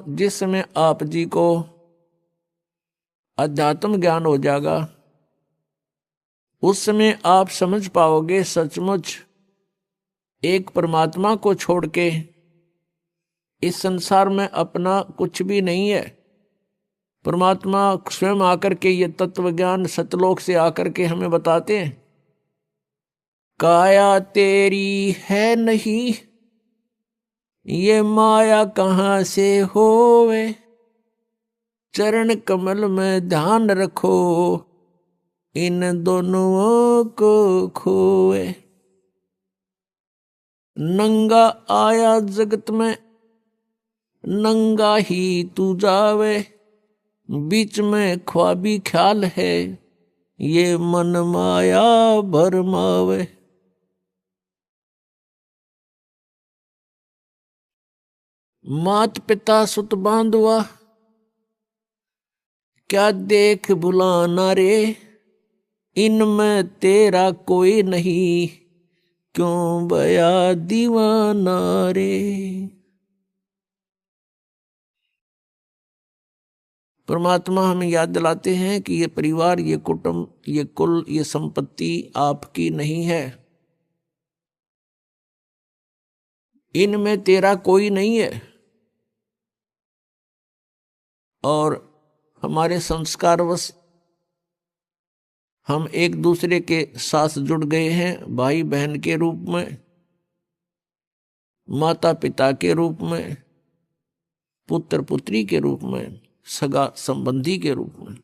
जिस समय आप जी को अध्यात्म ज्ञान हो जाएगा, उस समय आप समझ पाओगे सचमुच एक परमात्मा को छोड़ के इस संसार में अपना कुछ भी नहीं है। परमात्मा स्वयं आकर के ये तत्व ज्ञान सतलोक से आकर के हमें बताते हैं, काया तेरी है नहीं, ये माया कहाँ से होवे, चरण कमल में ध्यान रखो, इन दोनों को खोए। नंगा आया जगत में, नंगा ही तू जावे, बीच में ख्वाबी ख्याल है, ये मन माया भरमावे। मात पिता सुत बांधवा, क्या देख बुलाना रे, इनमें तेरा कोई नहीं, क्यों बया दीवाना रे। परमात्मा हमें याद दिलाते हैं कि ये परिवार, ये कुटुंब, ये कुल, ये संपत्ति आपकी नहीं है, इनमें तेरा कोई नहीं है। और हमारे संस्कारवश हम एक दूसरे के साथ जुड़ गए हैं, भाई बहन के रूप में, माता पिता के रूप में, पुत्र पुत्री के रूप में, सगा संबंधी के रूप में।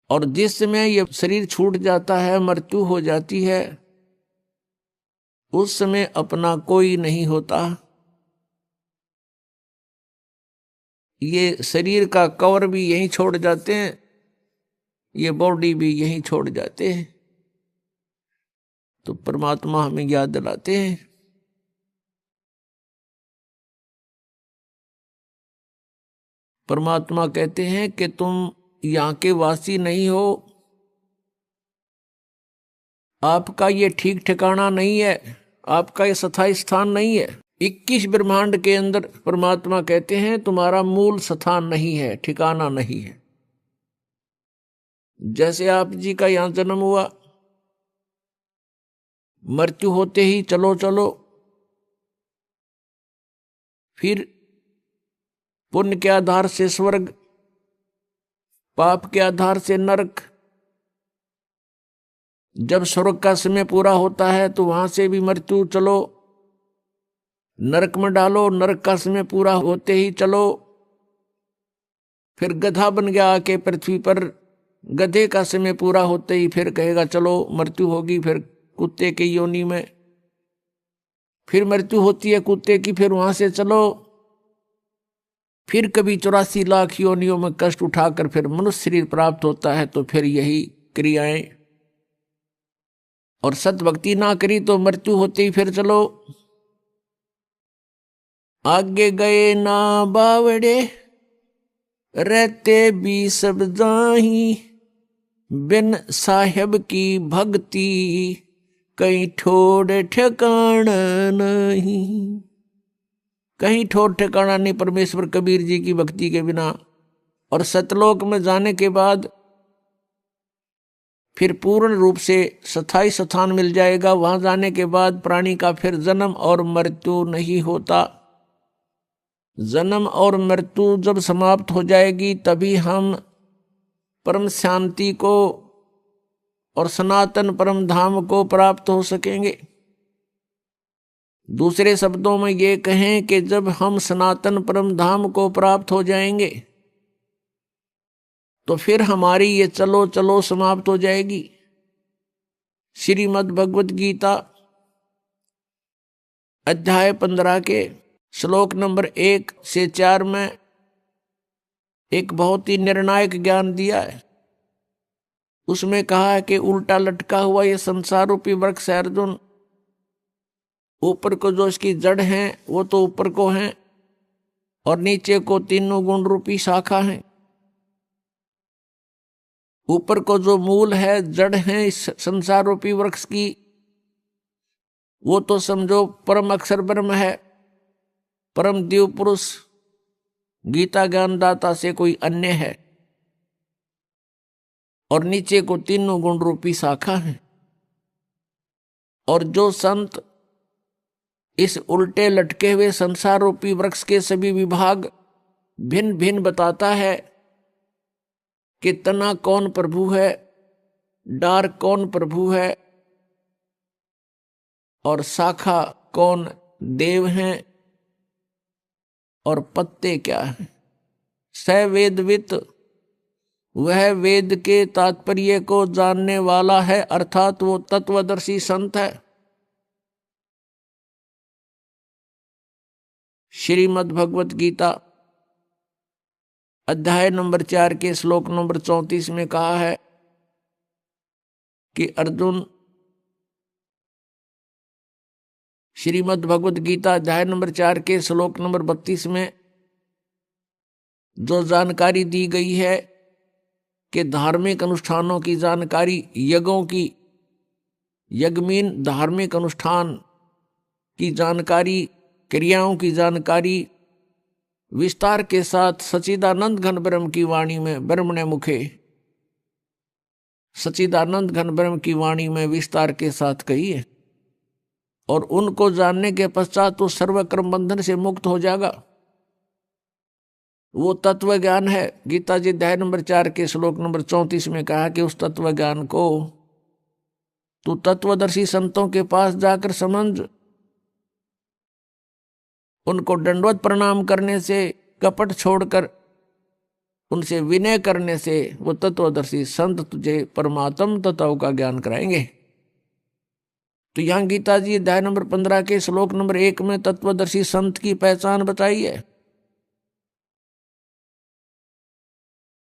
और जिस समय ये शरीर छूट जाता है, मृत्यु हो जाती है, उस समय अपना कोई नहीं होता। ये शरीर का कवर भी यहीं छोड़ जाते हैं, ये बॉडी भी यहीं छोड़ जाते हैं। तो परमात्मा हमें याद दिलाते हैं, परमात्मा कहते हैं कि तुम यहाँ के वासी नहीं हो, आपका ये ठीक ठिकाना नहीं है, आपका ये स्थायी स्थान नहीं है। 21 ब्रह्मांड के अंदर परमात्मा कहते हैं तुम्हारा मूल स्थान नहीं है, ठिकाना नहीं है। जैसे आप जी का यहां जन्म हुआ, मृत्यु होते ही चलो चलो, फिर पुण्य के आधार से स्वर्ग, पाप के आधार से नरक। जब स्वर्ग का समय पूरा होता है तो वहां से भी मृत्यु, चलो नरक में डालो, नरक का समय पूरा होते ही चलो, फिर गधा बन गया आके पृथ्वी पर, गधे का समय पूरा होते ही फिर कहेगा चलो मृत्यु होगी, फिर कुत्ते की योनि में, फिर मृत्यु होती है कुत्ते की, फिर वहां से चलो, फिर कभी 84 लाख योनियों में कष्ट उठाकर फिर मनुष्य शरीर प्राप्त होता है। तो फिर यही क्रियाएं, और सतभक्ति ना करी तो मृत्यु होते ही फिर चलो, आगे गए ना बावड़े, रहते भी सब जाही, बिन साहेब की भक्ति कहीं ठोड़ ठिकाना नहीं। कहीं ठोड़ ठिकाना नहीं परमेश्वर कबीर जी की भक्ति के बिना। और सतलोक में जाने के बाद फिर पूर्ण रूप से स्थायी स्थान मिल जाएगा। वहां जाने के बाद प्राणी का फिर जन्म और मृत्यु नहीं होता। जन्म और मृत्यु जब समाप्त हो जाएगी तभी हम परम शांति को और सनातन परम धाम को प्राप्त हो सकेंगे। दूसरे शब्दों में ये कहें कि जब हम सनातन परम धाम को प्राप्त हो जाएंगे तो फिर हमारी ये चलो चलो समाप्त हो जाएगी। श्रीमद् भगवद गीता अध्याय 15 के श्लोक नंबर 1 से 4 में एक बहुत ही निर्णायक ज्ञान दिया है। उसमें कहा है कि उल्टा लटका हुआ ये संसार रूपी वृक्ष है अर्जुन, ऊपर को जो इसकी जड़ है वो तो ऊपर को है और नीचे को तीनों गुण रूपी शाखा है। ऊपर को जो मूल है, जड़ है इस संसार रूपी वृक्ष की, वो तो समझो परम अक्षर ब्रह्म है। परम देव पुरुष गीता ज्ञानदाता से कोई अन्य है, और नीचे को तीनों गुण रूपी शाखा है। और जो संत इस उल्टे लटके हुए संसार रूपी वृक्ष के सभी विभाग भिन्न भिन्न बताता है कि तना कौन प्रभु है, डार कौन प्रभु है, और शाखा कौन देव हैं, और पत्ते क्या हैं, स वेदवित वह वेद के तात्पर्य को जानने वाला है, अर्थात वो तत्वदर्शी संत है। श्रीमद् भगवत गीता अध्याय नंबर 4 के श्लोक नंबर 34 में कहा है कि अर्जुन, श्रीमद् भगवत गीता अध्याय नंबर 4 के श्लोक नंबर 32 में जो जानकारी दी गई है कि धार्मिक अनुष्ठानों की जानकारी, यज्ञों की, यज्ञमीन धार्मिक अनुष्ठान की जानकारी, क्रियाओं की जानकारी विस्तार के साथ सच्चिदानंद घन ब्रह्म की वाणी में, ब्रह्म ने मुखे सच्चिदानंद घन ब्रह्म की वाणी में विस्तार के साथ कही है। और उनको जानने के पश्चात तो सर्वकर्म बंधन से मुक्त हो जाएगा। वो तत्व ज्ञान है। गीता जी अध्याय नंबर 4 के श्लोक नंबर 34 में कहा कि उस तत्व ज्ञान को तू तत्वदर्शी संतों के पास जाकर समझ। उनको दंडवत प्रणाम करने से, कपट छोड़कर उनसे विनय करने से वो तत्वदर्शी संत तुझे परमात्म तत्व का ज्ञान कराएंगे। तो यहां गीता जी अध्याय नंबर 15 के श्लोक नंबर 1 में तत्वदर्शी संत की पहचान बताई है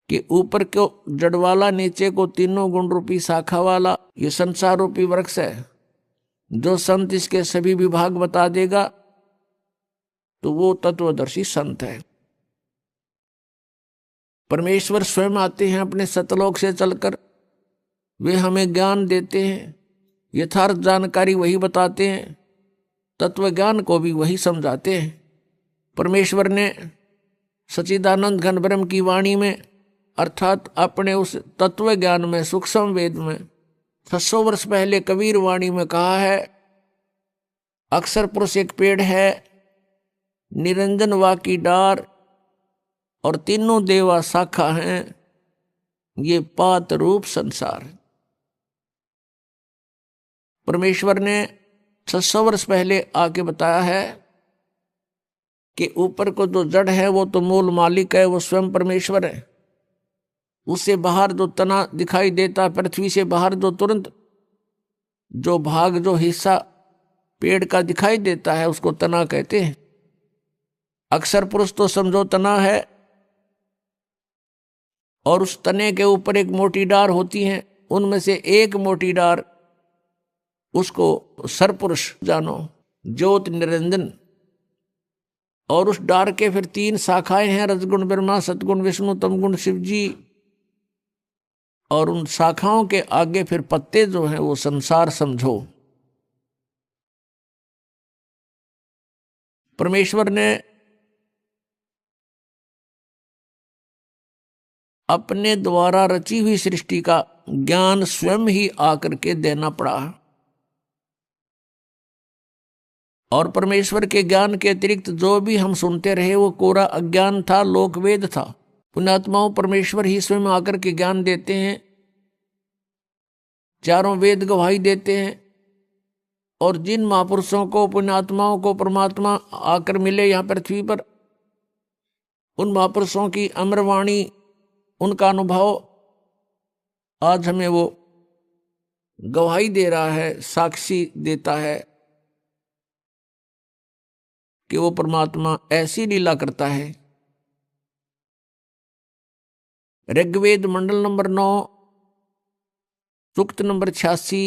कि ऊपर को जड़ वाला, नीचे को तीनों गुण रूपी शाखा वाला ये संसार रूपी वृक्ष है। जो संत इसके सभी विभाग बता देगा तो वो तत्वदर्शी संत है। परमेश्वर स्वयं आते हैं अपने सतलोक से चलकर, वे हमें ज्ञान देते हैं, यथार्थ जानकारी वही बताते हैं, तत्व ज्ञान को भी वही समझाते हैं। परमेश्वर ने सच्चिदानंद घन ब्रह्म की वाणी में, अर्थात अपने उस तत्व ज्ञान में, सूक्ष्म वेद में 600 वर्ष पहले कबीर वाणी में कहा है, अक्षर पुरुष एक पेड़ है, निरंजन वा की डार, और तीनों देवा शाखा हैं, ये पात रूप संसार। परमेश्वर ने 600 वर्ष पहले आके बताया है कि ऊपर को जो जड़ है वो तो मूल मालिक है, वो स्वयं परमेश्वर है। उससे बाहर जो तना दिखाई देता, पृथ्वी से बाहर जो तुरंत जो भाग, जो हिस्सा पेड़ का दिखाई देता है उसको तना कहते हैं। अक्षर पुरुष तो समझो तना है, और उस तने के ऊपर एक मोटी डार होती है, उनमें से एक मोटी डार उसको सरपुरुष जानो, ज्योत निरंजन। और उस डार के फिर 3 शाखाएं हैं, रजगुण ब्रह्मा, सतगुण विष्णु, तमगुण शिव जी। और उन शाखाओं के आगे फिर पत्ते जो हैं वो संसार समझो। परमेश्वर ने अपने द्वारा रची हुई सृष्टि का ज्ञान स्वयं ही आकर के देना पड़ा। और परमेश्वर के ज्ञान के अतिरिक्त जो भी हम सुनते रहे वो कोरा अज्ञान था, लोकवेद था। पुण्यात्माओं, परमेश्वर ही स्वयं आकर के ज्ञान देते हैं, चारों वेद गवाही देते हैं। और जिन महापुरुषों को, पुण्यात्माओं को परमात्मा आकर मिले यहाँ पृथ्वी पर, उन महापुरुषों की अमरवाणी, उनका अनुभव आज हमें वो गवाही दे रहा है, साक्षी देता है कि वो परमात्मा ऐसी लीला करता है। ऋग्वेद मंडल नंबर 9 सूक्त नंबर 86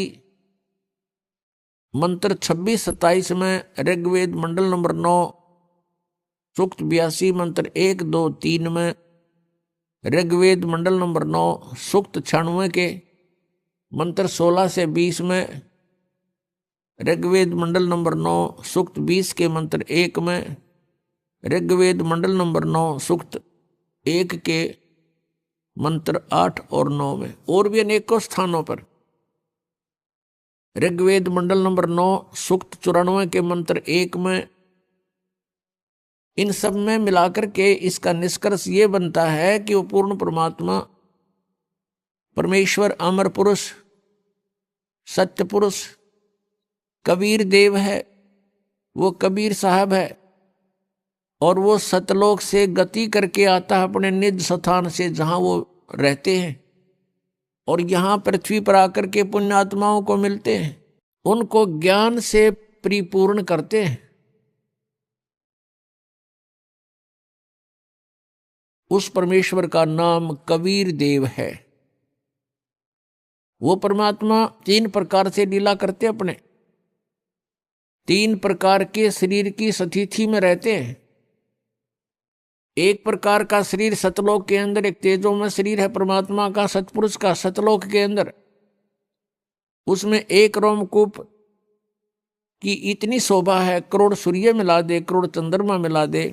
मंत्र 26-27 में, ऋग्वेद मंडल नंबर 9 सूक्त 82 मंत्र 1, 2, 3 में, ऋग्वेद मंडल नंबर 9 सूक्त 96 के मंत्र 16 से 20 में, ऋग्वेद मंडल नंबर 9 सूक्त 20 के मंत्र 1 में, ऋग्वेद मंडल नंबर 9 सूक्त 1 के मंत्र 8 और 9 में, और भी अनेकों स्थानों पर। ऋग्वेद मंडल नंबर 9 सूक्त 94 के मंत्र 1 में, इन सब में मिलाकर के इसका निष्कर्ष ये बनता है कि वो पूर्ण परमात्मा परमेश्वर अमर पुरुष सत्य पुरुष कबीर देव है, वो कबीर साहब है, और वो सतलोक से गति करके आता है अपने निज स्थान से जहां वो रहते हैं, और यहां पृथ्वी पर आकर के पुण्यात्माओं को मिलते हैं, उनको ज्ञान से परिपूर्ण करते हैं। उस परमेश्वर का नाम कबीर देव है। वो परमात्मा 3 प्रकार से लीला करते, अपने 3 प्रकार के शरीर की स्थिति में रहते हैं। एक प्रकार का शरीर सतलोक के अंदर, एक तेजोमय शरीर है परमात्मा का सतपुरुष का सतलोक के अंदर, उसमें एक रोमकूप की इतनी शोभा है, करोड़ सूर्य मिला दे, करोड़ चंद्रमा मिला दे,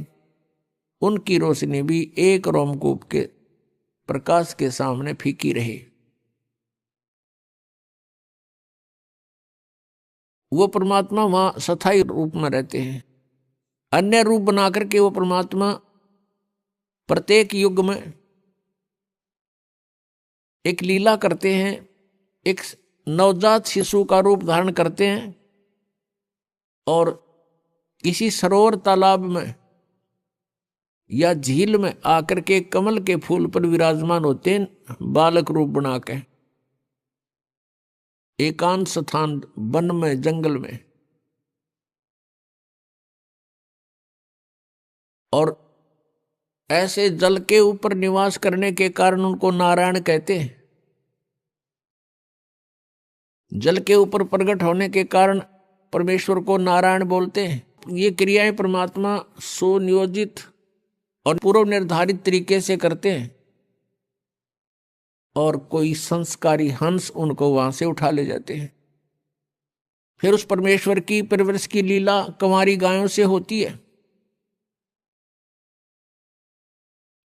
उनकी रोशनी भी एक रोमकूप के प्रकाश के सामने फीकी रहे। वो परमात्मा वहां स्थायी रूप में रहते हैं। अन्य रूप बना करके वो परमात्मा प्रत्येक युग में एक लीला करते हैं, एक नवजात शिशु का रूप धारण करते हैं, और किसी सरोवर तालाब में या झील में आकर के कमल के फूल पर विराजमान होते हैं, बालक रूप बना के एकांत स्थान वन में जंगल में। और ऐसे जल के ऊपर निवास करने के कारण उनको नारायण कहते हैं। जल के ऊपर प्रकट होने के कारण परमेश्वर को नारायण बोलते हैं। ये क्रियाएं परमात्मा सुनियोजित और पूर्व निर्धारित तरीके से करते हैं, और कोई संस्कारी हंस उनको वहां से उठा ले जाते हैं। फिर उस परमेश्वर की परवरिश की लीला कंवारी गायों से होती है।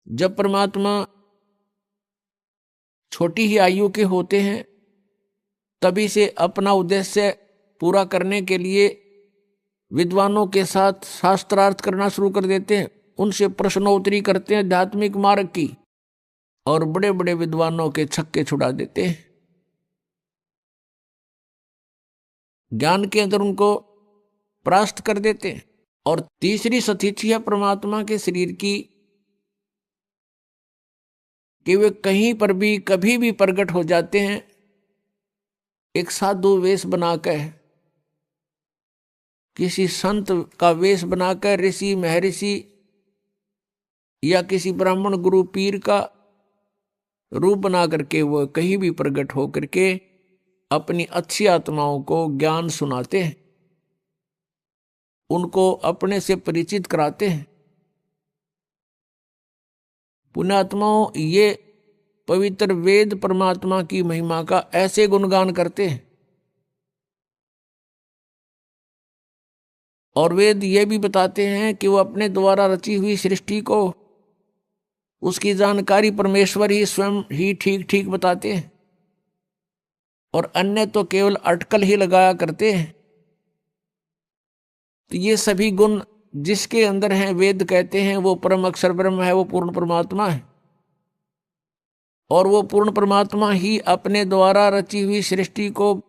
जब परमात्मा छोटी ही आयु के होते हैं, तभी से अपना उद्देश्य पूरा करने के लिए विद्वानों के साथ शास्त्रार्थ करना शुरू कर देते हैं, उनसे प्रश्नोत्तरी करते हैं आध्यात्मिक मार्ग की, और बड़े बड़े विद्वानों के छक्के छुड़ा देते हैं। ज्ञान के अंदर उनको परास्त कर देते हैं। और तीसरी स्थिति है परमात्मा के शरीर की, कि वे कहीं पर भी कभी भी प्रकट हो जाते हैं, एक साधु वेश बनाकर, किसी संत का वेश बनाकर, ऋषि महर्षि या किसी ब्राह्मण गुरु पीर का रूप बना करके वो कहीं भी प्रकट हो करके अपनी अच्छी आत्माओं को ज्ञान सुनाते हैं, उनको अपने से परिचित कराते हैं। पुण्यात्माओं ये पवित्र वेद परमात्मा की महिमा का ऐसे गुणगान करते हैं, और वेद ये भी बताते हैं कि वो अपने द्वारा रची हुई सृष्टि को, उसकी जानकारी परमेश्वर ही स्वयं ही ठीक ठीक बताते हैं, और अन्य तो केवल अटकल ही लगाया करते हैं। तो ये सभी गुण जिसके अंदर हैं, वेद कहते हैं वो परम अक्षर ब्रह्म है, वो पूर्ण परमात्मा है, और वो पूर्ण परमात्मा ही अपने द्वारा रची हुई सृष्टि को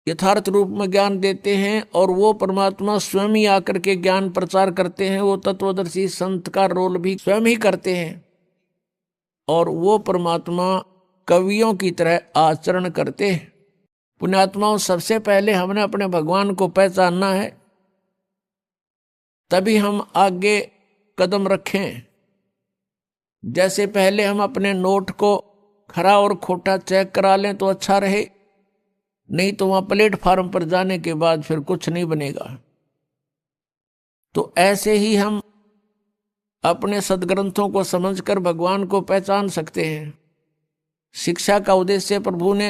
यथार्थ रूप में ज्ञान देते हैं, और वो परमात्मा स्वयं ही आकर के ज्ञान प्रचार करते हैं। वो तत्वदर्शी संत का रोल भी स्वयं ही करते हैं, और वो परमात्मा कवियों की तरह आचरण करते हैं। पुण्यात्माओं, सबसे पहले हमने अपने भगवान को पहचानना है, तभी हम आगे कदम रखें। जैसे पहले हम अपने नोट को खरा और खोटा चेक करा लें तो अच्छा रहे, नहीं तो वहां प्लेटफार्म पर जाने के बाद फिर कुछ नहीं बनेगा। तो ऐसे ही हम अपने सदग्रंथों को समझकर भगवान को पहचान सकते हैं। शिक्षा का उद्देश्य प्रभु ने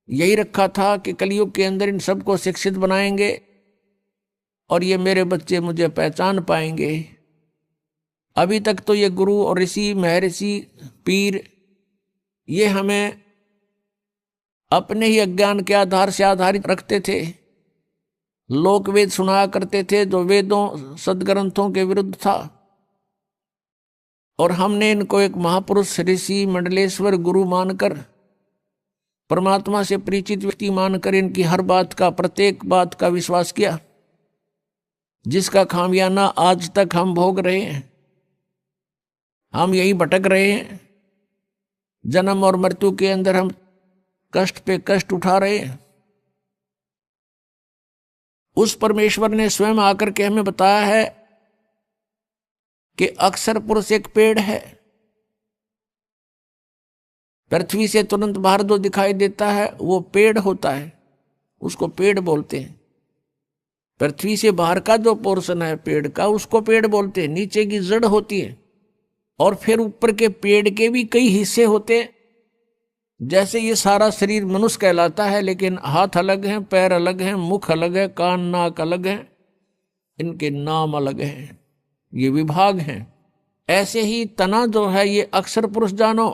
यही रखा था कि कलयुग के अंदर इन सबको शिक्षित बनाएंगे, और ये मेरे बच्चे मुझे पहचान पाएंगे। अभी तक तो ये गुरु और ऋषि, महर्षि, पीर ये हमें अपने ही अज्ञान के आधार से आधारित रखते थे। लोक वेद सुनाया करते थे जो वेदों सदग्रंथों के विरुद्ध था, और हमने इनको एक महापुरुष, ऋषि, मंडलेश्वर, गुरु मानकर, परमात्मा से परिचित व्यक्ति मानकर इनकी हर बात का, प्रत्येक बात का विश्वास किया, जिसका खामियाना आज तक हम भोग रहे हैं। हम यही भटक रहे हैं, जन्म और मृत्यु के अंदर हम कष्ट पे कष्ट उठा रहे हैं। उस परमेश्वर ने स्वयं आकर के हमें बताया है कि अक्षर पुरुष एक पेड़ है। पृथ्वी से तुरंत बाहर जो दिखाई देता है वो पेड़ होता है, उसको पेड़ बोलते हैं। पृथ्वी से बाहर का जो पोर्शन है पेड़ का, उसको पेड़ बोलते हैं। नीचे की जड़ होती है, और फिर ऊपर के पेड़ के भी कई हिस्से होते हैं। जैसे ये सारा शरीर मनुष्य कहलाता है, लेकिन हाथ अलग हैं, पैर अलग हैं, मुख अलग है, कान नाक अलग हैं, इनके नाम अलग हैं, ये विभाग हैं। ऐसे ही तना जो है ये अक्षर पुरुष जानो,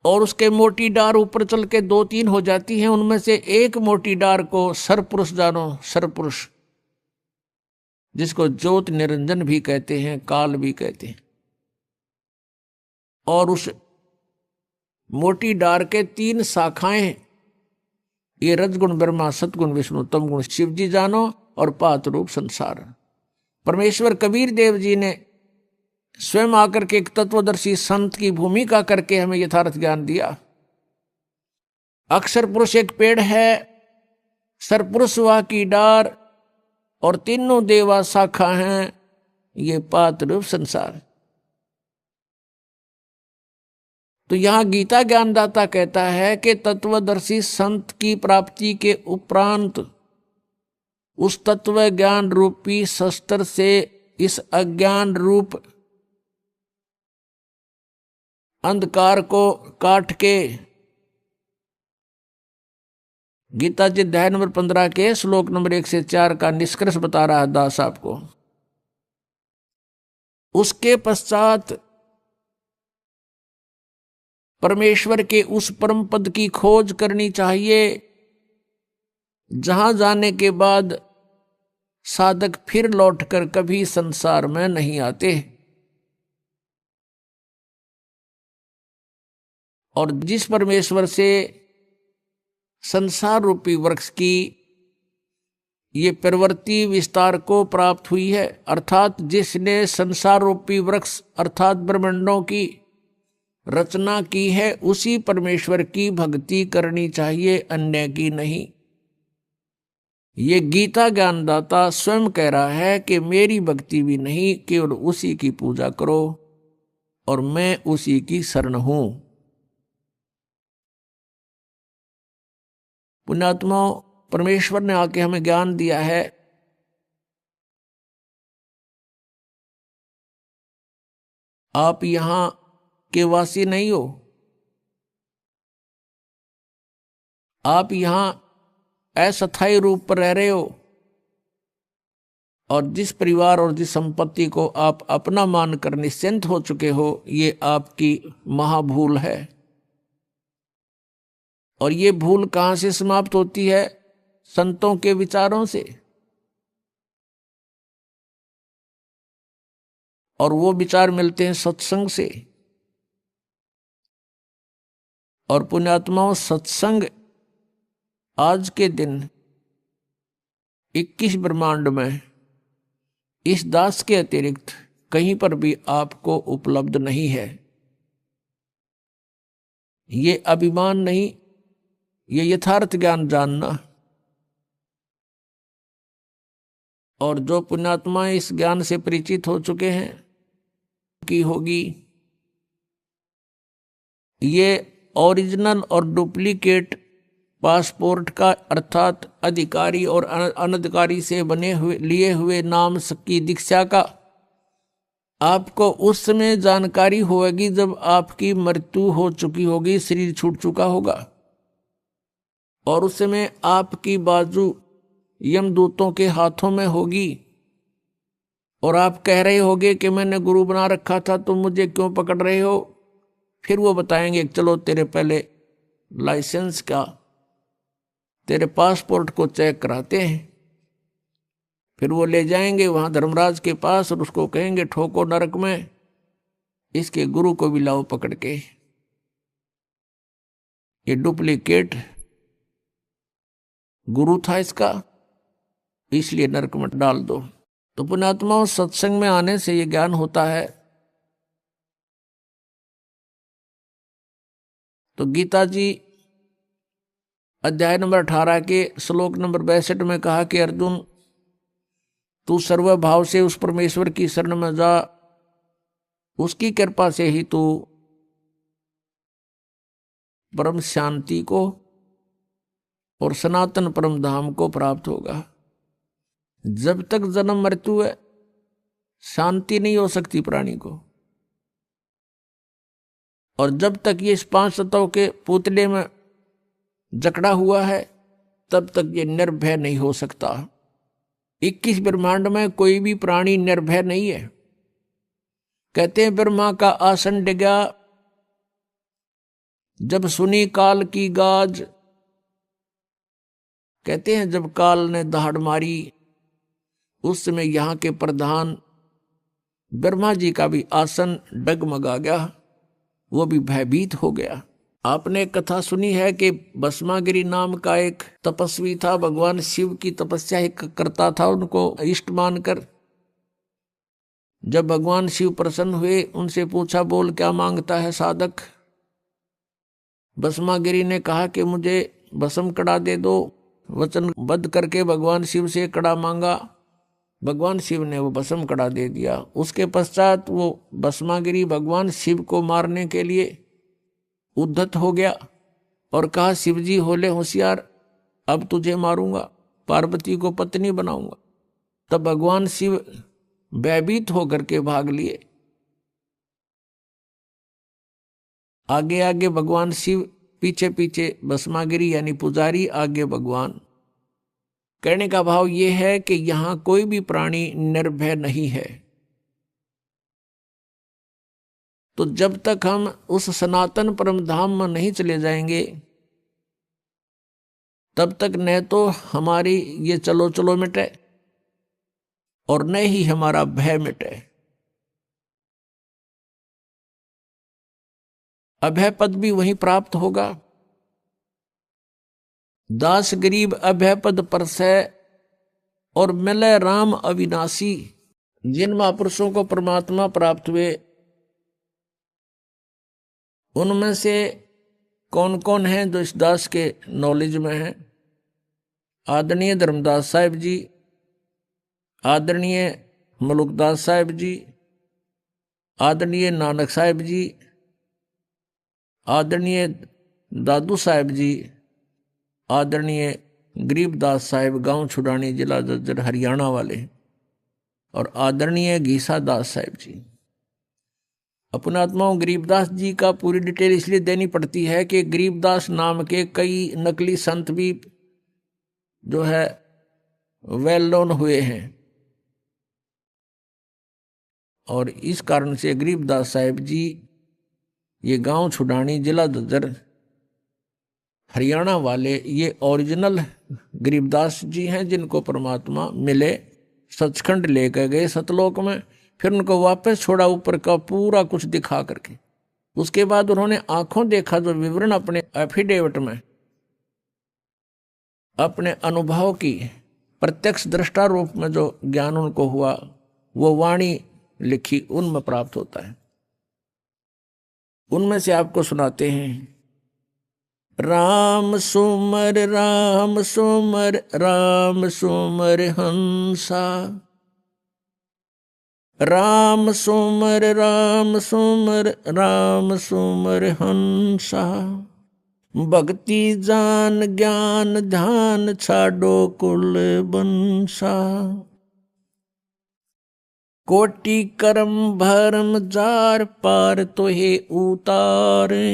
और उसके मोटी डार ऊपर चल के 2-3 हो जाती हैं, उनमें से एक मोटी डार को सरपुरुष जानो, सरपुरुष, जिसको ज्योत निरंजन भी कहते हैं, काल भी कहते हैं। और उस मोटी डार के 3 शाखाएं, ये रजगुण ब्रह्मा, सतगुण विष्णु, तमगुण शिव जी जानो, और पात रूप संसार। परमेश्वर कबीर देव जी ने स्वयं आकर के एक तत्वदर्शी संत की भूमिका करके हमें यथार्थ ज्ञान दिया। अक्षर पुरुष एक पेड़ है, सरपुरुष वह की डार, और तीनों देवा शाखा हैं, ये पात रूप संसार। तो यहां गीता ज्ञानदाता कहता है कि तत्वदर्शी संत की प्राप्ति के उपरांत उस तत्व ज्ञान रूपी शस्त्र से इस अज्ञान रूप अंधकार को काट के, गीता जी अध्याय नंबर 15 के श्लोक नंबर 1 से 4 का निष्कर्ष बता रहा है दास आपको। उसके पश्चात परमेश्वर के उस परम पद की खोज करनी चाहिए, जहां जाने के बाद साधक फिर लौटकर कभी संसार में नहीं आते। और जिस परमेश्वर से संसार रूपी वृक्ष की ये प्रवृत्ति विस्तार को प्राप्त हुई है, अर्थात जिसने संसार रूपी वृक्ष अर्थात ब्रह्मांडों की रचना की है, उसी परमेश्वर की भक्ति करनी चाहिए, अन्य की नहीं। ये गीता ज्ञानदाता स्वयं कह रहा है कि मेरी भक्ति भी नहीं, केवल उसी की पूजा करो, और मैं उसी की शरण हूं। पुण्यात्माओं, परमेश्वर ने आके हमें ज्ञान दिया है। आप यहां के वासी नहीं हो, आप यहां अस्थायी रूप पर रह रहे हो, और जिस परिवार और जिस संपत्ति को आप अपना मानकर निश्चिंत हो चुके हो, ये आपकी महाभूल है। और ये भूल कहां से समाप्त होती है? संतों के विचारों से। और वो विचार मिलते हैं सत्संग से। और पुण्यात्माओं, सत्संग आज के दिन 21 ब्रह्मांड में इस दास के अतिरिक्त कहीं पर भी आपको उपलब्ध नहीं है। ये अभिमान नहीं, ये यथार्थ ज्ञान जानना। और जो पुण्यात्मा इस ज्ञान से परिचित हो चुके हैं की होगी, ये ओरिजिनल और डुप्लीकेट पासपोर्ट का अर्थात अधिकारी और अनधिकारी से बने हुए लिए हुए नाम की दीक्षा का आपको उस समय जानकारी होगी जब आपकी मृत्यु हो चुकी होगी, शरीर छूट चुका होगा। और उस समय आपकी बाजू यमदूतों के हाथों में होगी और आप कह रहे होगे कि मैंने गुरु बना रखा था, तुम मुझे क्यों पकड़ रहे हो? फिर वो बताएंगे चलो तेरे पहले लाइसेंस का, तेरे पासपोर्ट को चेक कराते हैं। फिर वो ले जाएंगे वहां धर्मराज के पास और उसको कहेंगे ठोको नरक में, इसके गुरु को भी लाओ पकड़ के, ये डुप्लीकेट गुरु था इसका, इसलिए नरक में डाल दो। तो पुण्यात्माओं, सत्संग में आने से ये ज्ञान होता है। तो गीता जी अध्याय नंबर 18 के श्लोक नंबर 62 में कहा कि अर्जुन, तू सर्वभाव से उस परमेश्वर की शरण में जा, उसकी कृपा से ही तू परम शांति को और सनातन परम धाम को प्राप्त होगा। जब तक जन्म मृत्यु है, शांति नहीं हो सकती प्राणी को। और जब तक ये इस 5 तत्वों के पुतले में जकड़ा हुआ है, तब तक ये निर्भय नहीं हो सकता। 21 ब्रह्मांड में कोई भी प्राणी निर्भय नहीं है। कहते हैं ब्रह्मा का आसन डिगा, जब सुनी काल की गाज। कहते हैं जब काल ने दहाड़ मारी, उस समय यहां के प्रधान ब्रह्मा जी का भी आसन डगमगा गया, वो भी भयभीत हो गया। आपने कथा सुनी है कि भस्मागिरी नाम का एक तपस्वी था, भगवान शिव की तपस्या करता था उनको इष्ट मानकर। जब भगवान शिव प्रसन्न हुए, उनसे पूछा बोल क्या मांगता है साधक? भस्मागिरी ने कहा कि मुझे भस्म कड़ा दे दो। वचनबद्ध करके भगवान शिव से कड़ा मांगा, भगवान शिव ने वो भस्म कड़ा दे दिया। उसके पश्चात वो भस्मागिरी भगवान शिव को मारने के लिए उद्धत हो गया और कहा शिव जी होले होशियार, अब तुझे मारूंगा, पार्वती को पत्नी बनाऊंगा। तब भगवान शिव भयभीत होकर के भाग लिए। आगे आगे भगवान शिव, पीछे पीछे भस्मागिरी यानी पुजारी, आगे भगवान। कहने का भाव यह है कि यहां कोई भी प्राणी निर्भय नहीं है। तो जब तक हम उस सनातन परम धाम में नहीं चले जाएंगे, तब तक न तो हमारी ये चलो चलो मिटे और न ही हमारा भय मिटे। अभय पद भी वहीं प्राप्त होगा। दास गरीब अभय पद परसै और मिले राम अविनाशी। जिन महापुरुषों को परमात्मा प्राप्त हुए, उनमें से कौन कौन है जो इस दास के नॉलेज में है? आदरणीय धर्मदास साहिब जी, आदरणीय मलुकदास साहिब जी, आदरणीय नानक साहिब जी, आदरणीय दादू साहिब जी, आदरणीय गरीबदास साहिब गांव छुड़ानी जिला जज्जर हरियाणा वाले, और आदरणीय घीसा दास साहिब जी। अपनात्माओं, गरीबदास जी का पूरी डिटेल इसलिए देनी पड़ती है कि गरीबदास नाम के कई नकली संत भी जो है वेल नोन हुए हैं, और इस कारण से गरीबदास साहिब जी ये गांव छुड़ानी जिला ददर हरियाणा वाले ये ओरिजिनल गरीबदास जी हैं, जिनको परमात्मा मिले, सचखंड लेकर गए सतलोक में, फिर उनको वापस छोड़ा ऊपर का पूरा कुछ दिखा करके। उसके बाद उन्होंने आंखों देखा जो विवरण अपने एफिडेविट में, अपने अनुभव की प्रत्यक्ष दृष्टा रूप में जो ज्ञान उनको हुआ, वो वाणी लिखी उनमें प्राप्त होता है। उनमें से आपको सुनाते हैं। राम सुमर राम सुमर राम सुमर हंसा, राम सुमर राम सुमर राम सुमर हंसा। भक्ति जान ज्ञान ध्यान छाडो कुल बंसा। कोटि कर्म भरम जार पार तोहे उतारे।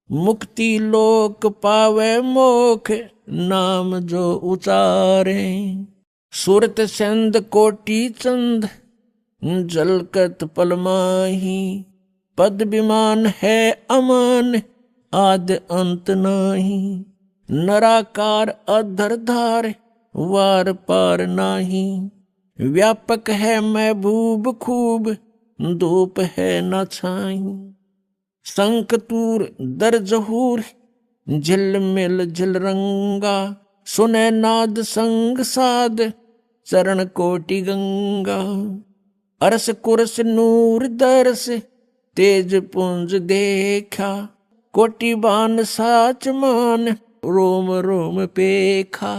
मुक्ति लोक पावे मोख नाम जो उचारे। सूरत सेंध कोटि चंद जलकत पलमाही, पद विमान है अमान आद अंत नाही। नराकार अधरधार वार पार नाही, व्यापक है महबूब खूब धूप है न छाई। संकतूर दर जहूर झिलमिल झिलरंगा, सुने नाद संग साध चरण कोटि गंगा। अरस कुरस नूर दरस तेज पुंज देखा, कोटि बान साच मान रोम रोम पेखा।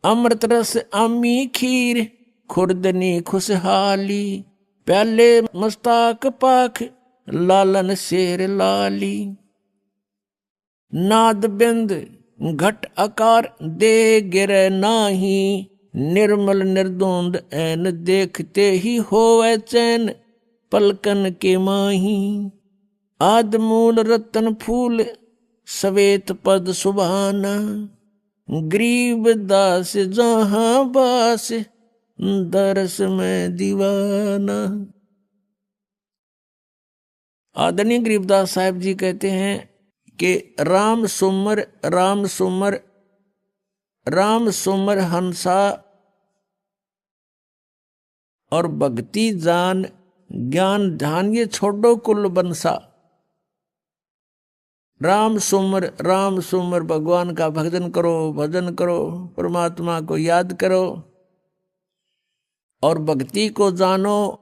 अमृत रस अमी खीर खुर्दनी खुशहाली, प्याले मस्ताक पाख लालन शेर लाली। नाद बिंद घट आकार दे गिरे नाही, निर्मल निर्दोंद ऐन देखते ही होवे चैन पलकन के माही। आद मूल रतन फूल सवेत पद सुभाना, गरीब दास जहां बास दरस में दीवाना। आदरणीय गरीबदास साहब जी कहते हैं कि राम सुमर राम सुमर राम सुमर हंसा, और भक्ति जान ज्ञान ध्यान ये छोड़ो कुल बंसा। राम सुमर भगवान का भजन करो, भजन करो, परमात्मा को याद करो और भक्ति को जानो,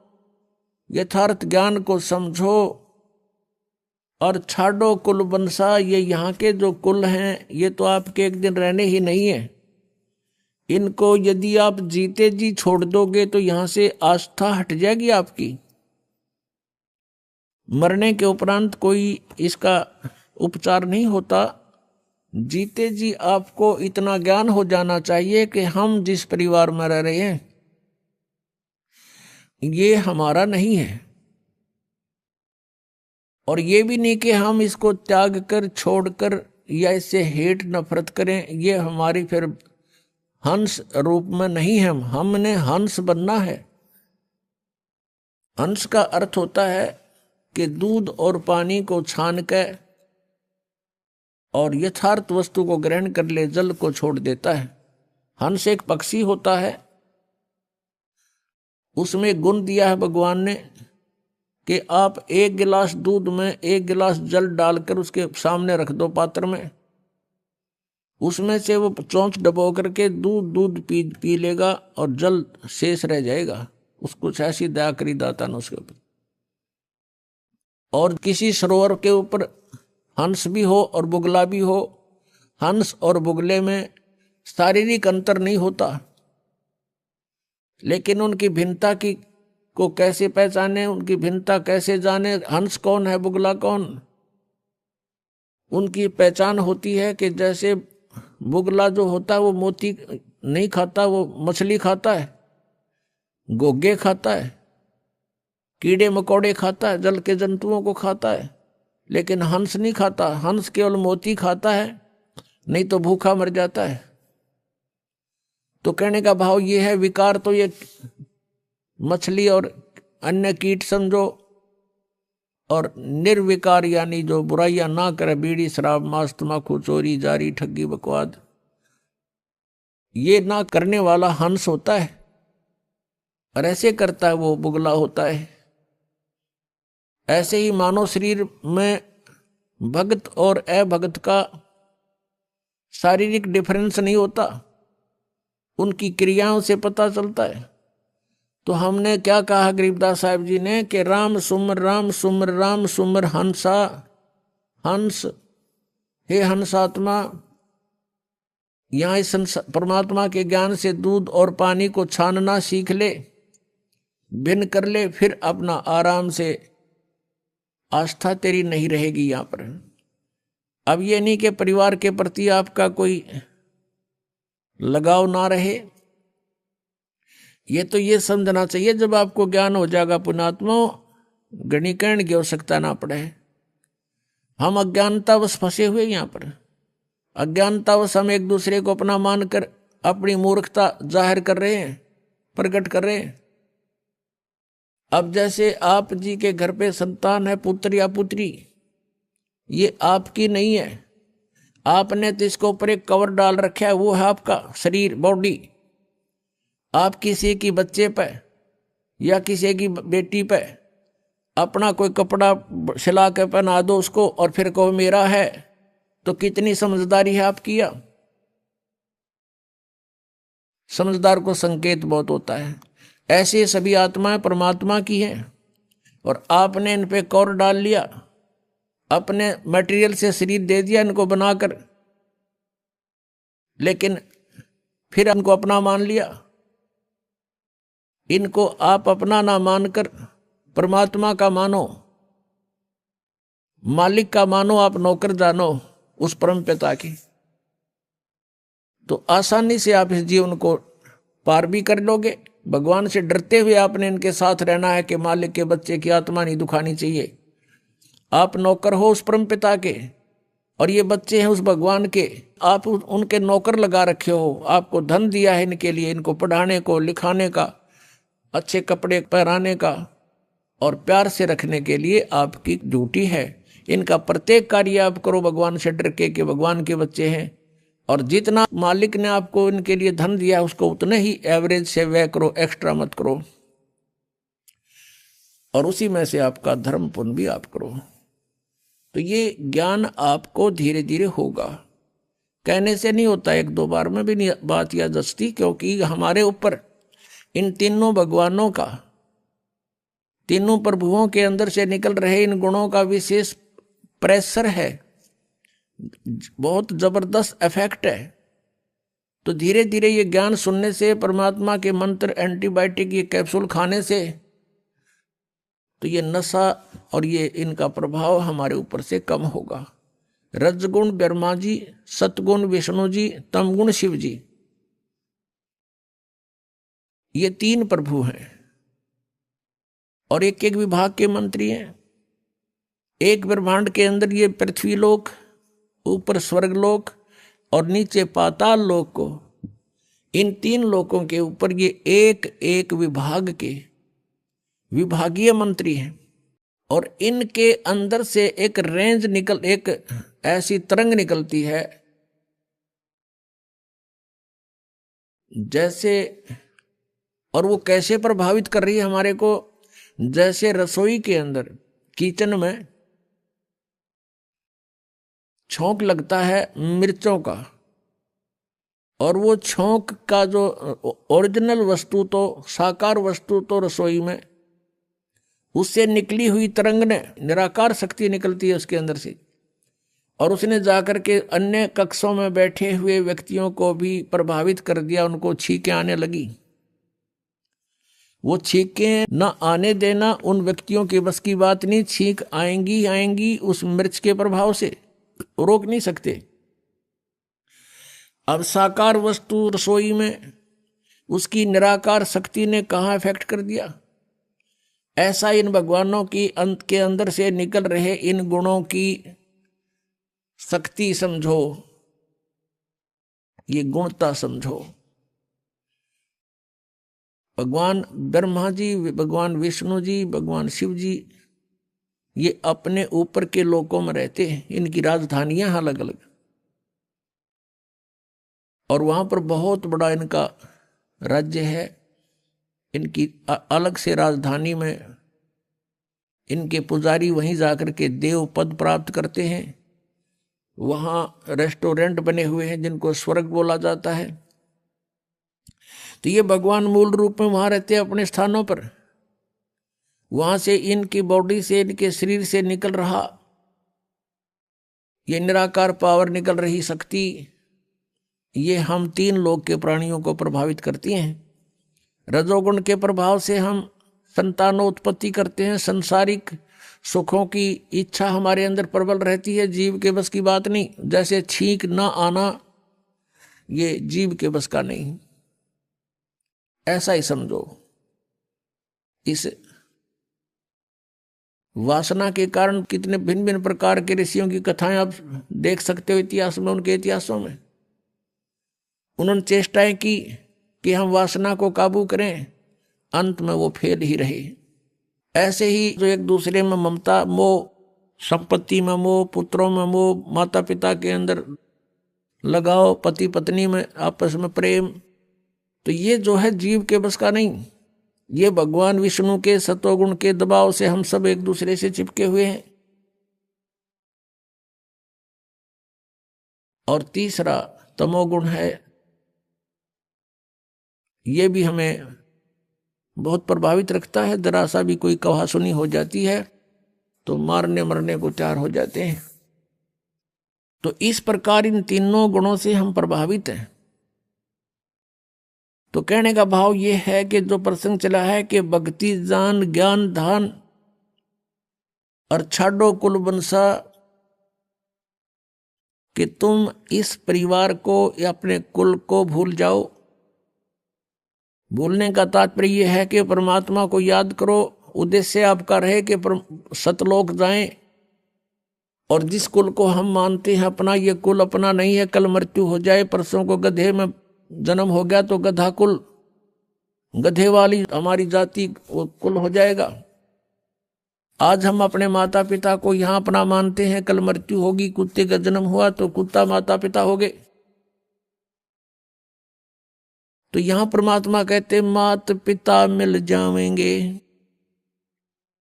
यथार्थ ज्ञान को समझो और छाड़ो कुल बंसा। ये यहाँ के जो कुल हैं ये तो आपके एक दिन रहने ही नहीं है। इनको यदि आप जीते जी छोड़ दोगे तो यहाँ से आस्था हट जाएगी आपकी। मरने के उपरांत कोई इसका उपचार नहीं होता। जीते जी आपको इतना ज्ञान हो जाना चाहिए कि हम जिस परिवार में रह रहे हैं ये हमारा नहीं है, और ये भी नहीं कि हम इसको त्याग कर छोड़कर या इससे हेट नफरत करें। ये हमारी फिर हंस रूप में नहीं है, हमने हंस बनना है। हंस का अर्थ होता है कि दूध और पानी को छान कर और यथार्थ वस्तु को ग्रहण कर ले, जल को छोड़ देता है। हंस एक पक्षी होता है, उसमें गुण दिया है भगवान ने कि आप एक गिलास दूध में एक गिलास जल डालकर उसके सामने रख दो पात्र में, उसमें से वो चोंच डबो करके दूध पी लेगा और जल शेष रह जाएगा। उसको ऐसी दया करी दाता ने उसके ऊपर। और किसी सरोवर के ऊपर हंस भी हो और बुगला भी हो, हंस और बुगले में शारीरिक अंतर नहीं होता, लेकिन उनकी भिन्नता की को कैसे पहचाने, उनकी भिन्नता कैसे जाने, हंस कौन है बुगला कौन। उनकी पहचान होती है कि जैसे बुगला जो होता है वो मोती नहीं खाता, वो मछली खाता है, गोगे खाता है, कीड़े मकोड़े खाता है, जल के जंतुओं को खाता है, लेकिन हंस नहीं खाता। हंस केवल मोती खाता है, नहीं तो भूखा मर जाता है। तो कहने का भाव ये है, विकार तो ये मछली और अन्य कीट समझो, और निर्विकार यानी जो बुराइयां ना करे, बीड़ी शराब मांस तम्बाकू चोरी जारी ठगी बकवाद, ये ना करने वाला हंस होता है, और ऐसे करता है वो बुगला होता है। ऐसे ही मानव शरीर में भगत और अभगत का शारीरिक डिफरेंस नहीं होता, उनकी क्रियाओं से पता चलता है। तो हमने क्या कहा गरीबदास साहब जी ने कि राम सुमर राम सुमर हंसा। हंस हे हंसात्मा, यहाँ इस परमात्मा के ज्ञान से दूध और पानी को छानना सीख ले, भिन्न कर ले, फिर अपना आराम से आस्था तेरी नहीं रहेगी यहाँ पर। अब ये नहीं कि परिवार के प्रति आपका कोई लगाव ना रहे, ये तो ये समझना चाहिए जब आपको ज्ञान हो जाएगा पुण्यात्मा, गणीकरण की आवश्यकता ना पड़े। हम अज्ञानता बस फंसे हुए यहाँ पर, अज्ञानतावश हम एक दूसरे को अपना मानकर अपनी मूर्खता जाहिर कर रहे हैं, प्रकट कर रहे हैं। अब जैसे आप जी के घर पे संतान है, पुत्र या पुत्री, ये आपकी नहीं है, आपने तो इसके ऊपर एक कवर डाल रखा है, वो है आपका शरीर, बॉडी। आप किसी की बच्चे पे या किसी की बेटी पे अपना कोई कपड़ा सिला के पहना दो उसको और फिर कहो मेरा है, तो कितनी समझदारी है आपकी। या समझदार को संकेत बहुत होता है। ऐसे सभी आत्माएं परमात्मा की हैं और आपने इन पे कौर डाल लिया, अपने मटेरियल से शरीर दे दिया इनको बनाकर, लेकिन फिर इनको अपना मान लिया। इनको आप अपना ना मानकर परमात्मा का मानो, मालिक का मानो, आप नौकर जानो उस परम पिता की, तो आसानी से आप इस जीवन को पार भी कर लोगे। भगवान से डरते हुए आपने इनके साथ रहना है कि मालिक के बच्चे की आत्मा नहीं दुखानी चाहिए। आप नौकर हो उस परम पिता के और ये बच्चे हैं उस भगवान के, आप उनके नौकर लगा रखे हो। आपको धन दिया है इनके लिए, इनको पढ़ाने को, लिखाने का, अच्छे कपड़े पहनाने का और प्यार से रखने के लिए आपकी ड्यूटी है। इनका प्रत्येक कार्य आप करो भगवान से डर के कि भगवान के बच्चे हैं, और जितना मालिक ने आपको इनके लिए धन दिया उसको उतने ही एवरेज से व्यय करो, एक्स्ट्रा मत करो, और उसी में से आपका धर्म पुण्य भी आप करो। तो ये ज्ञान आपको धीरे धीरे होगा, कहने से नहीं होता, एक दो बार में भी नहीं बात या दस्ती, क्योंकि हमारे ऊपर इन तीनों भगवानों का, तीनों प्रभुओं के अंदर से निकल रहे इन गुणों का विशेष प्रेशर है, बहुत जबरदस्त इफेक्ट है। तो धीरे धीरे ये ज्ञान सुनने से, परमात्मा के मंत्र, एंटीबायोटिक, ये कैप्सूल खाने से, तो ये नशा और ये इनका प्रभाव हमारे ऊपर से कम होगा। रजगुण ब्रह्मा जी, सतगुण विष्णु जी, तमगुण शिव जी, ये तीन प्रभु हैं और एक एक विभाग के मंत्री हैं। एक ब्रह्मांड के अंदर ये पृथ्वी लोक, ऊपर स्वर्ग लोक और नीचे पाताल लोक को, इन तीन लोकों के ऊपर ये एक एक विभाग के विभागीय मंत्री हैं। और इनके अंदर से एक रेंज निकल, एक ऐसी तरंग निकलती है जैसे, और वो कैसे प्रभावित कर रही है हमारे को, जैसे रसोई के अंदर, किचन में छौंक लगता है मिर्चों का, और वो छौंक का जो ओरिजिनल वस्तु, तो साकार वस्तु तो रसोई में, उससे निकली हुई तरंग ने, निराकार शक्ति निकलती है उसके अंदर से, और उसने जाकर के अन्य कक्षों में बैठे हुए व्यक्तियों को भी प्रभावित कर दिया, उनको छींकें आने लगी। वो छींकें न आने देना उन व्यक्तियों के बस की बात नहीं, छींक आएंगी आएंगी उस मिर्च के प्रभाव से, रोक नहीं सकते। अब साकार वस्तु रसोई में, उसकी निराकार शक्ति ने कहाँ इफेक्ट कर दिया। ऐसा इन भगवानों की अंत के अंदर से निकल रहे इन गुणों की शक्ति समझो, ये गुणता समझो। भगवान ब्रह्मा जी, भगवान विष्णु जी, भगवान शिव जी, ये अपने ऊपर के लोकों में रहते हैं, इनकी राजधानियां अलग अलग, और वहां पर बहुत बड़ा इनका राज्य है। इनकी अलग से राजधानी में इनके पुजारी वहीं जाकर के देव पद प्राप्त करते हैं। वहां रेस्टोरेंट बने हुए हैं जिनको स्वर्ग बोला जाता है। तो ये भगवान मूल रूप में वहां रहते हैं अपने स्थानों पर। वहां से इनकी बॉडी से, इनके शरीर से निकल रहा ये निराकार पावर, निकल रही शक्ति, ये हम तीन लोक के प्राणियों को प्रभावित करती हैं। रजोगुण के प्रभाव से हम संतानोत्पत्ति करते हैं, संसारिक सुखों की इच्छा हमारे अंदर प्रबल रहती है, जीव के बस की बात नहीं। जैसे छींक ना आना, ये जीव के बस का नहीं, ऐसा ही समझो। इस वासना के कारण कितने भिन्न भिन्न प्रकार के ऋषियों की कथाएं आप देख सकते हो इतिहास में, उनके इतिहासों में। उन्होंने चेष्टाएं की कि हम वासना को काबू करें, अंत में वो फेल ही रहे। ऐसे ही जो एक दूसरे में ममता, मोह, संपत्ति में मोह, पुत्रों में मोह, माता पिता के अंदर लगाओ, पति पत्नी में आपस में प्रेम, तो ये जो है जीव के बस का नहीं। ये भगवान विष्णु के सतोगुण के दबाव से हम सब एक दूसरे से चिपके हुए हैं। और तीसरा तमोगुण है, ये भी हमें बहुत प्रभावित रखता है। जरा सा भी कोई कहा सुनी हो जाती है तो मारने मरने को तैयार हो जाते हैं। तो इस प्रकार इन तीनों गुणों से हम प्रभावित हैं। तो कहने का भाव ये है कि जो प्रसंग चला है कि भक्ति जान ज्ञान धान और छाड़ो कुल बंसा, कि तुम इस परिवार को या अपने कुल को भूल जाओ। भूलने का तात्पर्य यह है कि परमात्मा को याद करो, उद्देश्य आपका रहे कि सतलोक जाएं। और जिस कुल को हम मानते हैं अपना, ये कुल अपना नहीं है, कल मृत्यु हो जाए, परसों को गधे में जन्म हो गया तो गधा कुल, गधे वाली हमारी जाति वो कुल हो जाएगा। आज हम अपने माता पिता को यहाँ अपना मानते हैं, कल मृत्यु होगी, कुत्ते का जन्म हुआ तो कुत्ता माता पिता हो गए। तो यहां परमात्मा कहते मात पिता मिल जावेंगे,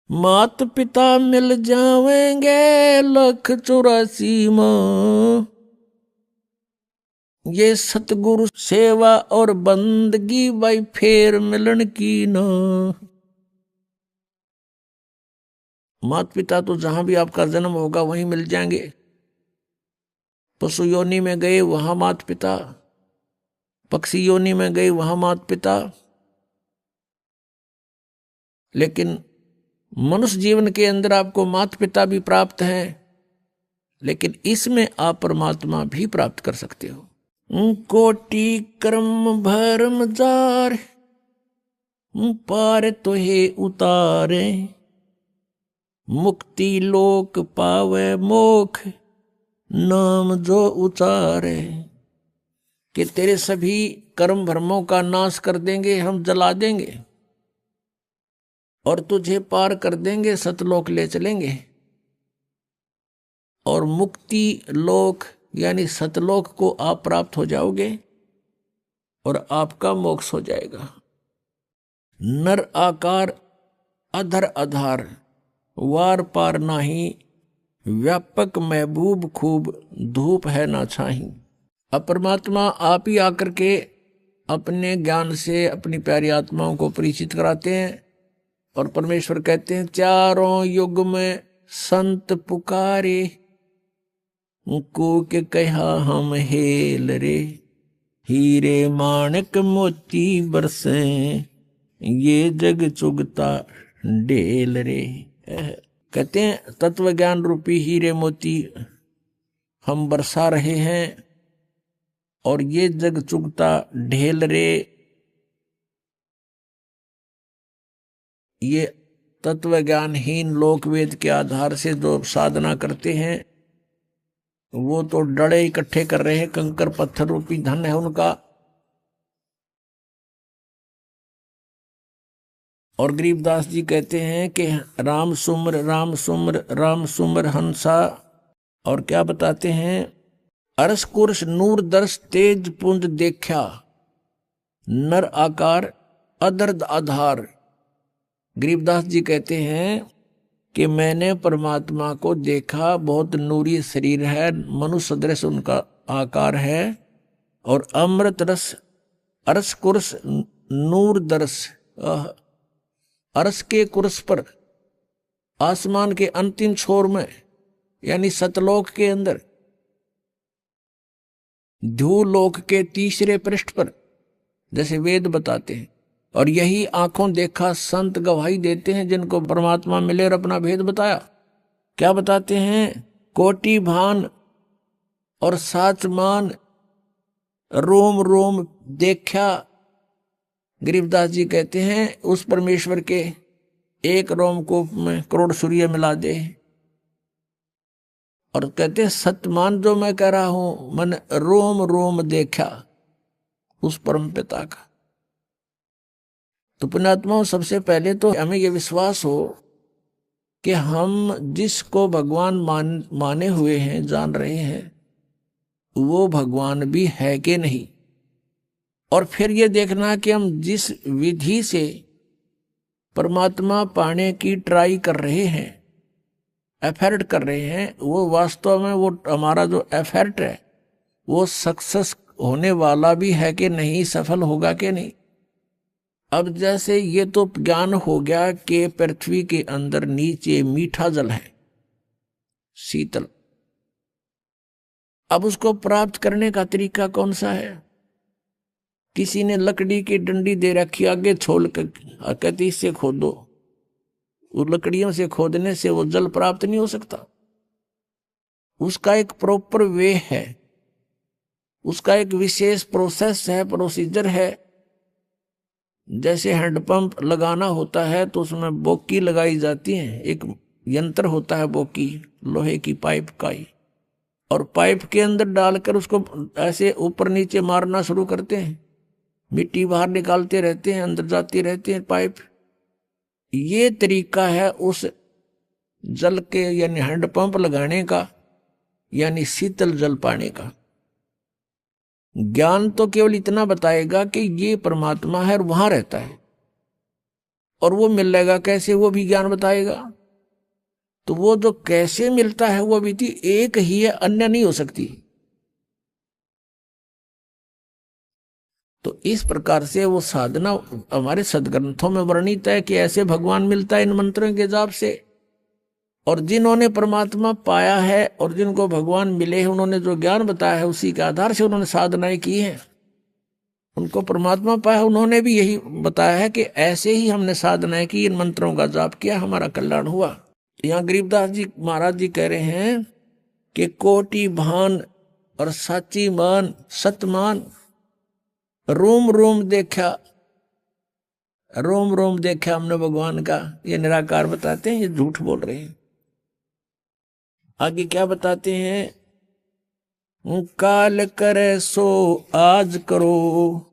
मात पिता मिल जावेंगे 184 मां, ये सतगुरु सेवा और बंदगी भाई फेर मिलन की ना। मात पिता तो जहां भी आपका जन्म होगा वहीं मिल जाएंगे। पशु योनि में गए वहां मात पिता, पक्षी योनि में गए वहां मात पिता, लेकिन मनुष्य जीवन के अंदर आपको माता पिता भी प्राप्त हैं, लेकिन इसमें आप परमात्मा भी प्राप्त कर सकते हो। कोटि कर्म भरम जार, पार तो हे उतारे, मुक्ति लोक पावे मोख, नाम जो उचारे। कि तेरे सभी कर्म भ्रमों का नाश कर देंगे, हम जला देंगे और तुझे पार कर देंगे, सतलोक ले चलेंगे। और मुक्ति लोक यानी सतलोक को आप प्राप्त हो जाओगे और आपका मोक्ष हो जाएगा। नर आकार अधर आधार, वार पार नाही, व्यापक महबूब खूब, धूप है ना छाही। अब परमात्मा आप ही आकर के अपने ज्ञान से अपनी प्यारी आत्माओं को परिचित कराते हैं। और परमेश्वर कहते हैं चारों युग में संत पुकारे, को के कहा हम हेल रे, हीरे माणक मोती बरसे, ये जग चुगता ढेल रे। कहते हैं तत्व ज्ञान रूपी हीरे मोती हम बरसा रहे हैं और ये जग चुगता ढेल रे। ये तत्व ज्ञानहीन लोकवेद के आधार से जो साधना करते हैं वो तो डड़े इकट्ठे कर रहे हैं, कंकर पत्थर रूपी धन है उनका। और गरीबदास जी कहते हैं कि राम सुमर राम सुमर राम सुमर हंसा। और क्या बताते हैं, अरस कुर्श नूर दर्श तेज पुंज देखा, नर आकार अदर्द आधार। गरीबदास जी कहते हैं कि मैंने परमात्मा को देखा, बहुत नूरी शरीर है, मनुष्य सदृश उनका आकार है, और अमृत रस अरस कुर्स नूर दर्श, अरस के कुर्स पर आसमान के अंतिम छोर में यानी सतलोक के अंदर, ध्रुवलोक के तीसरे पृष्ठ पर, जैसे वेद बताते हैं। और यही आंखों देखा संत गवाही देते हैं जिनको परमात्मा मिले और अपना भेद बताया। क्या बताते हैं, कोटि भान और साच मान, रोम रोम देखा। गरीबदास जी कहते हैं उस परमेश्वर के एक रोमकूप में करोड़ सूर्य मिला दे। और कहते हैं सत्यमान जो मैं कह रहा हूं, मैंने रोम रोम देखा उस परम पिता का। तो पुण्यात्माओं, सबसे पहले तो हमें यह विश्वास हो कि हम जिसको भगवान माने हुए हैं, जान रहे हैं, वो भगवान भी है कि नहीं। और फिर ये देखना कि हम जिस विधि से परमात्मा पाने की ट्राई कर रहे हैं, एफर्ट कर रहे हैं, वो वास्तव में वो हमारा जो एफर्ट है वो सक्सेस होने वाला भी है कि नहीं, सफल होगा कि नहीं। अब जैसे ये तो ज्ञान हो गया कि पृथ्वी के अंदर नीचे मीठा जल है, शीतल। अब उसको प्राप्त करने का तरीका कौन सा है? किसी ने लकड़ी की डंडी दे रखी, आगे छोड़ कर कहती इससे खोदो। उस लकड़ियों से खोदने से वो जल प्राप्त नहीं हो सकता। उसका एक प्रॉपर वे है, उसका एक विशेष प्रोसेस है, प्रोसीजर है। जैसे हैंडपंप लगाना होता है तो उसमें बोकी लगाई जाती है, एक यंत्र होता है बोकी, लोहे की पाइप का ही, और पाइप के अंदर डालकर उसको ऐसे ऊपर नीचे मारना शुरू करते हैं, मिट्टी बाहर निकालते रहते हैं, अंदर जाती रहती है पाइप। ये तरीका है उस जल के यानी हैंडपंप लगाने का, यानी शीतल जल पाने का। ज्ञान तो केवल इतना बताएगा कि ये परमात्मा है और वहां रहता है, और वो मिलेगा कैसे, वो भी ज्ञान बताएगा। तो वो जो कैसे मिलता है वो विधि एक ही है, अन्य नहीं हो सकती। तो इस प्रकार से वो साधना हमारे सदग्रंथों में वर्णित है कि ऐसे भगवान मिलता है इन मंत्रों के जाप से। और जिन्होंने परमात्मा पाया है और जिनको भगवान मिले हैं, उन्होंने जो ज्ञान बताया है उसी के आधार से उन्होंने साधनाएं की हैं, उनको परमात्मा पाया, उन्होंने भी यही बताया है कि ऐसे ही हमने साधनाएं की, इन मंत्रों का जाप किया, हमारा कल्याण हुआ। यहाँ गरीबदास जी महाराज जी कह रहे हैं कि कोटि भान और साची मान सतमान, रोम रोम देखा, रोम रोम देखा हमने भगवान का। ये निराकार बताते हैं, ये झूठ बोल रहे हैं। आगे क्या बताते हैं? काल करे सो आज करो,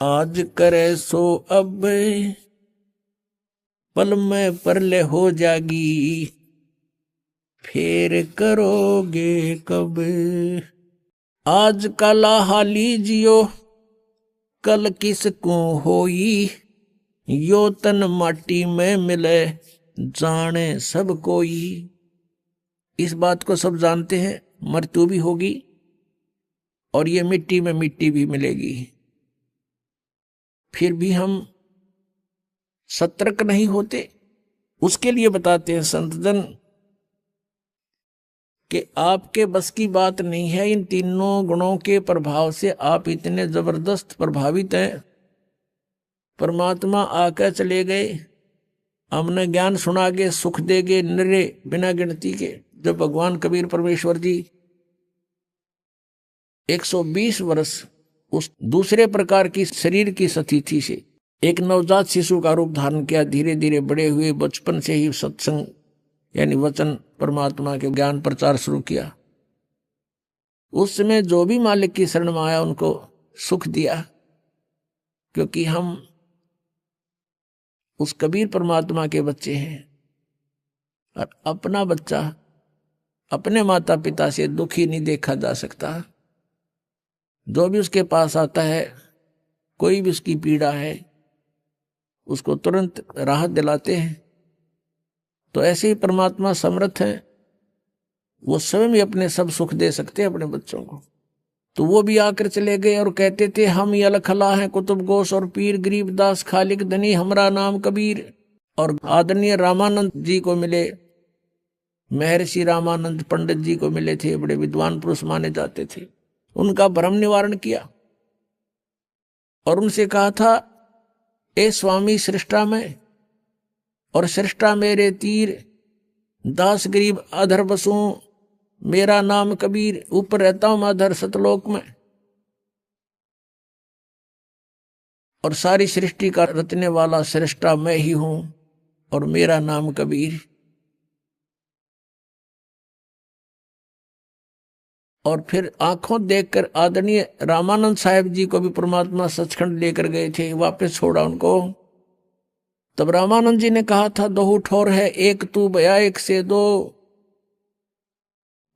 आज करे सो अब, पल में परले हो जागी, फिर करोगे कब। आज काला हाली जियो, कल किसको होई, यो तन माटी में मिले, जाने सब कोई। इस बात को सब जानते हैं, मृत्यु भी होगी और ये मिट्टी में मिट्टी भी मिलेगी। फिर भी हम सतर्क नहीं होते। उसके लिए बताते हैं संतजन कि आपके बस की बात नहीं है, इन तीनों गुणों के प्रभाव से आप इतने जबरदस्त प्रभावित हैं। परमात्मा आकर चले गए, हमने ज्ञान सुना के सुख देगे निरे बिना गिनती के। जब भगवान कबीर परमेश्वर जी 120 वर्ष उस दूसरे प्रकार की शरीर की स्थिति से एक नवजात शिशु का रूप धारण किया, धीरे धीरे बड़े हुए, बचपन से ही सत्संग यानी वचन परमात्मा के ज्ञान प्रचार शुरू किया। उस समय जो भी मालिक की शरण में आया उनको सुख दिया, क्योंकि हम उस कबीर परमात्मा के बच्चे हैं। और अपना बच्चा अपने माता पिता से दुखी नहीं देखा जा सकता। जो भी उसके पास आता है, कोई भी उसकी पीड़ा है, उसको तुरंत राहत दिलाते हैं। तो ऐसे ही परमात्मा समर्थ है, वो स्वयं ही अपने सब सुख दे सकते हैं अपने बच्चों को। तो वो भी आकर चले गए और कहते थे हम ये अलखला हैं कुतुब गोश और पीर, गरीबदास खालिक धनी हमरा नाम कबीर। और आदरणीय रामानंद जी को मिले, महर्षि रामानंद पंडित जी को मिले थे, बड़े विद्वान पुरुष माने जाते थे। उनका भ्रम निवारण किया और उनसे कहा था, ए स्वामी सृष्टा में और सृष्टा मेरे तीर, दास गरीब अधर बसूं, मेरा नाम कबीर, ऊपर रहता हूं मैं अधर सतलोक में। और सारी सृष्टि का रचने वाला सृष्टा मैं ही हूं और मेरा नाम कबीर। और फिर आंखों देखकर आदरणीय रामानंद साहब जी को भी परमात्मा सचखंड लेकर गए थे, वापस छोड़ा उनको। तब रामानंद जी ने कहा था, दोहू ठोर है एक तू बया एक से दो,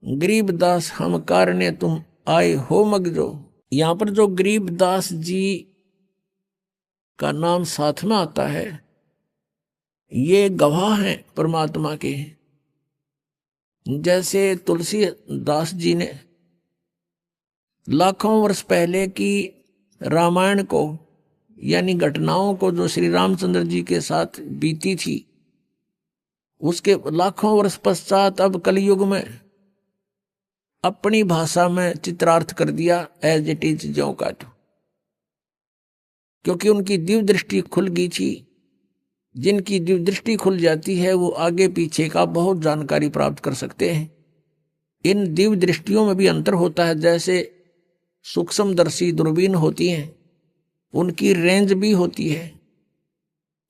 गरीबदास हम कारणे तुम आए हो मगजो। यहां पर जो गरीबदास जी का नाम साथ में आता है, ये गवाह हैं परमात्मा के। जैसे तुलसीदास जी ने लाखों वर्ष पहले की रामायण को, यानी घटनाओं को जो श्री रामचंद्र जी के साथ बीती थी, उसके लाखों वर्ष पश्चात अब कलयुग में अपनी भाषा में चित्रार्थ कर दिया, एज इट इज ज्यों का त्यों। क्योंकि उनकी दिव्य दृष्टि खुल गई थी। जिनकी दिव्य दृष्टि खुल जाती है वो आगे पीछे का बहुत जानकारी प्राप्त कर सकते हैं। इन दिव्य दृष्टियों में भी अंतर होता है। जैसे सूक्ष्मदर्शी दूरबीन होती हैं, उनकी रेंज भी होती है,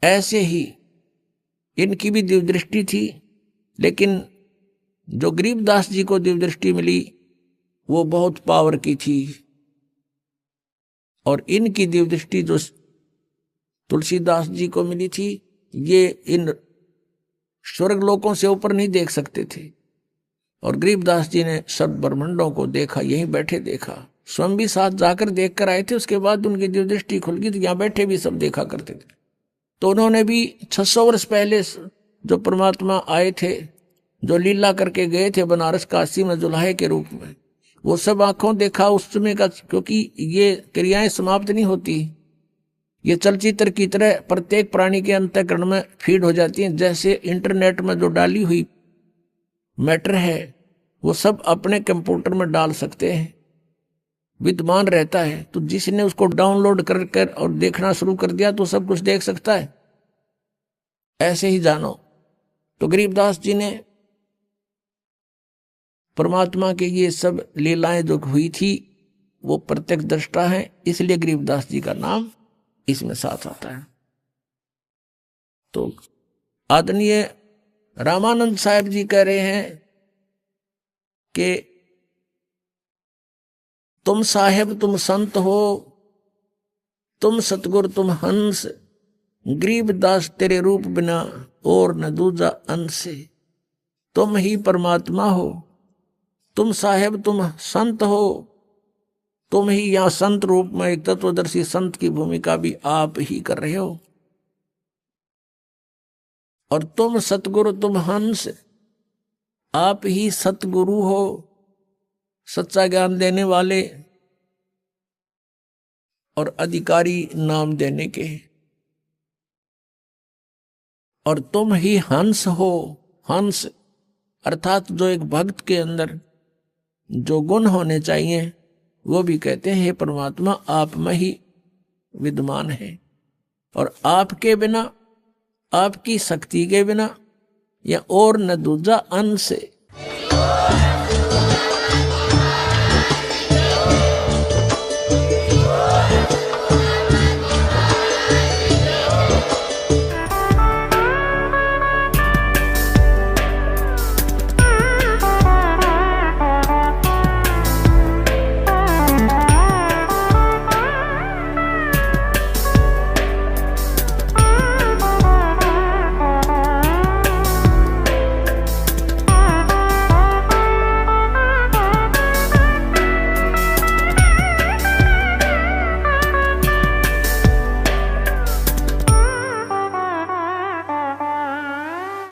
ऐसे ही इनकी भी दिव्य दृष्टि थी। लेकिन जो गरीबदास जी को दिव्य दृष्टि मिली वो बहुत पावर की थी। और इनकी दिव्य दृष्टि जो तुलसीदास जी को मिली थी, ये इन स्वर्ग लोकों से ऊपर नहीं देख सकते थे। और गरीबदास जी ने सब ब्रह्मांडों को देखा, यहीं बैठे देखा। स्वयं भी साथ जाकर देख कर आए थे, उसके बाद उनकी दिव्य दृष्टि खुल गई, तो यहाँ बैठे भी सब देखा करते थे। तो उन्होंने भी 600 वर्ष पहले जो परमात्मा आए थे, जो लीला करके गए थे बनारस काशी में जुलाहे के रूप में, वो सब आंखों देखा उस समय का। क्योंकि ये क्रियाएं समाप्त नहीं होती, ये चलचित्र की तरह प्रत्येक प्राणी के अंतःकरण में फीड हो जाती हैं। जैसे इंटरनेट में जो डाली हुई मैटर है वो सब अपने कंप्यूटर में डाल सकते हैं, विद्यमान रहता है। तो जिसने उसको डाउनलोड कर और देखना शुरू कर दिया तो सब कुछ देख सकता है। ऐसे ही जानो। तो गरीबदास जी ने परमात्मा के ये सब लीलाएं जो हुई थी वो प्रत्यक्ष दृष्टा है, इसलिए गरीबदास जी का नाम इसमें साथ आता है। तो आदरणीय रामानंद साहब जी कह रहे हैं कि तुम साहेब तुम संत हो, तुम सतगुरु तुम हंस, गरीबदास तेरे रूप बिना और न दूजा अंश। तुम ही परमात्मा हो, तुम साहेब तुम संत हो, तुम ही यहां संत रूप में एक तत्वदर्शी संत की भूमिका भी आप ही कर रहे हो। और तुम सतगुरु तुम हंस, आप ही सतगुरु हो, सच्चा ज्ञान देने वाले और अधिकारी नाम देने के। और तुम ही हंस हो, हंस अर्थात जो एक भक्त के अंदर जो गुण होने चाहिए वो भी कहते हैं हे परमात्मा आप में ही विद्यमान है। और आपके बिना, आपकी शक्ति के बिना या और न दूजा अंश से